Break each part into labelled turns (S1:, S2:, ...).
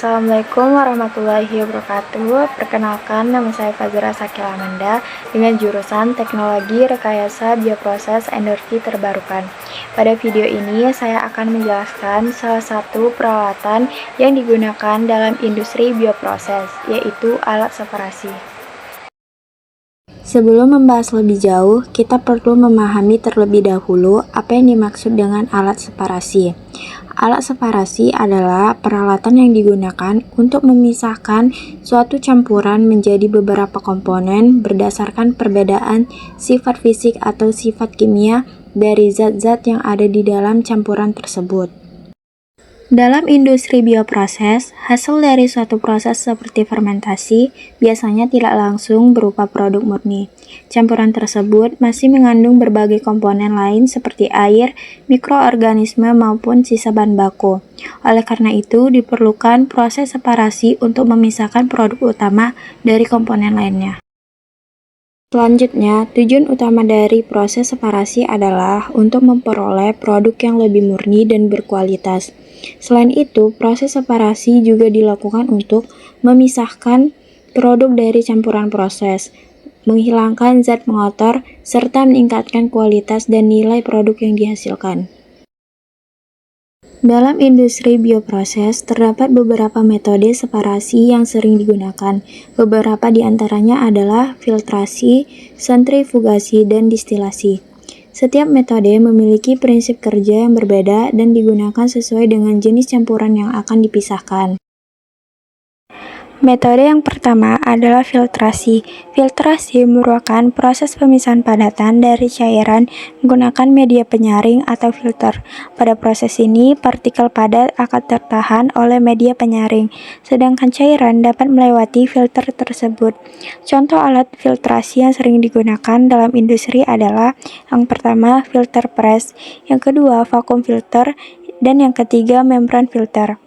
S1: Assalamualaikum warahmatullahi wabarakatuh. Perkenalkan, nama saya Fazira Sakila Amanda dengan jurusan Teknologi Rekayasa Bioproses Energi Terbarukan. Pada video ini, saya akan menjelaskan salah satu peralatan yang digunakan dalam industri bioproses, yaitu alat separasi. Sebelum membahas lebih jauh, kita perlu memahami terlebih dahulu apa yang dimaksud dengan alat separasi. Alat separasi adalah peralatan yang digunakan untuk memisahkan suatu campuran menjadi beberapa komponen berdasarkan perbedaan sifat fisik atau sifat kimia dari zat-zat yang ada di dalam campuran tersebut. Dalam industri bioproses, hasil dari suatu proses seperti fermentasi biasanya tidak langsung berupa produk murni. Campuran tersebut masih mengandung berbagai komponen lain seperti air, mikroorganisme maupun sisa bahan baku. Oleh karena itu, diperlukan proses separasi untuk memisahkan produk utama dari komponen lainnya. Selanjutnya, tujuan utama dari proses separasi adalah untuk memperoleh produk yang lebih murni dan berkualitas. Selain itu, proses separasi juga dilakukan untuk memisahkan produk dari campuran proses, menghilangkan zat pengotor, serta meningkatkan kualitas dan nilai produk yang dihasilkan. Dalam industri bioproses, terdapat beberapa metode separasi yang sering digunakan. Beberapa di antaranya adalah filtrasi, sentrifugasi, dan distilasi. Setiap metode memiliki prinsip kerja yang berbeda dan digunakan sesuai dengan jenis campuran yang akan dipisahkan. Metode yang pertama adalah filtrasi. Filtrasi merupakan proses pemisahan padatan dari cairan menggunakan media penyaring atau filter. Pada proses ini, partikel padat akan tertahan oleh media penyaring, sedangkan cairan dapat melewati filter tersebut. Contoh alat filtrasi yang sering digunakan dalam industri adalah yang pertama filter press, yang kedua vacuum filter, dan yang ketiga membran filter.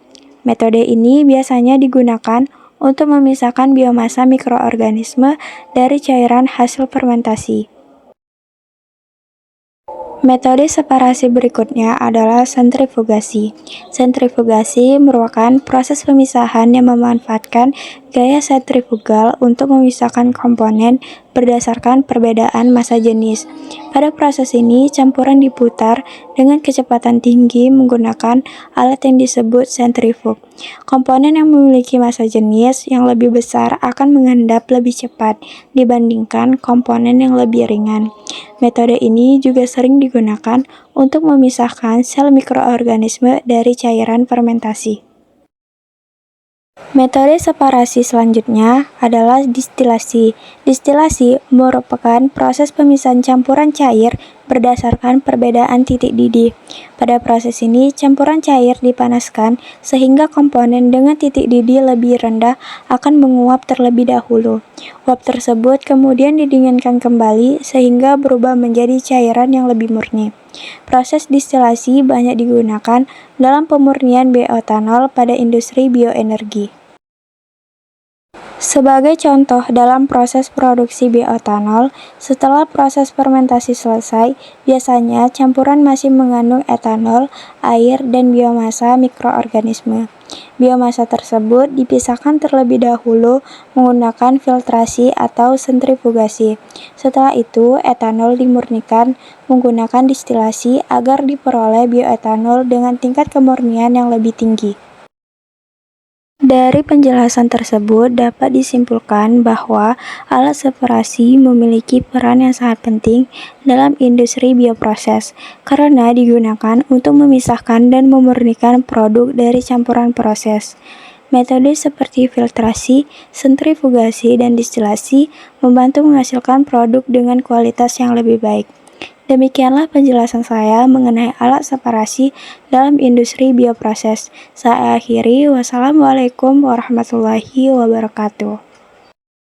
S1: Metode ini biasanya digunakan untuk memisahkan biomasa mikroorganisme dari cairan hasil fermentasi. Metode separasi berikutnya adalah sentrifugasi. Sentrifugasi merupakan proses pemisahan yang memanfaatkan gaya sentrifugal untuk memisahkan komponen berdasarkan perbedaan massa jenis. Pada proses ini, campuran diputar dengan kecepatan tinggi menggunakan alat yang disebut sentrifug. Komponen yang memiliki massa jenis yang lebih besar akan mengendap lebih cepat dibandingkan komponen yang lebih ringan. Metode ini juga sering digunakan untuk memisahkan sel mikroorganisme dari cairan fermentasi. Metode separasi selanjutnya adalah distilasi. Distilasi merupakan proses pemisahan campuran cair berdasarkan perbedaan titik didih. Pada proses ini, campuran cair dipanaskan sehingga komponen dengan titik didih lebih rendah akan menguap terlebih dahulu. Uap tersebut kemudian didinginkan kembali sehingga berubah menjadi cairan yang lebih murni. Proses distilasi banyak digunakan dalam pemurnian bioetanol pada industri bioenergi. Sebagai contoh dalam proses produksi bioetanol, setelah proses fermentasi selesai, biasanya campuran masih mengandung etanol, air, dan biomasa mikroorganisme. Biomasa tersebut dipisahkan terlebih dahulu menggunakan filtrasi atau sentrifugasi. Setelah itu, etanol dimurnikan menggunakan distilasi agar diperoleh bioetanol dengan tingkat kemurnian yang lebih tinggi. Dari penjelasan tersebut dapat disimpulkan bahwa alat separasi memiliki peran yang sangat penting dalam industri bioproses karena digunakan untuk memisahkan dan memurnikan produk dari campuran proses. Metode seperti filtrasi, sentrifugasi, dan distilasi membantu menghasilkan produk dengan kualitas yang lebih baik. Demikianlah penjelasan saya mengenai alat separasi dalam industri bioproses. Saya akhiri, wassalamualaikum warahmatullahi wabarakatuh.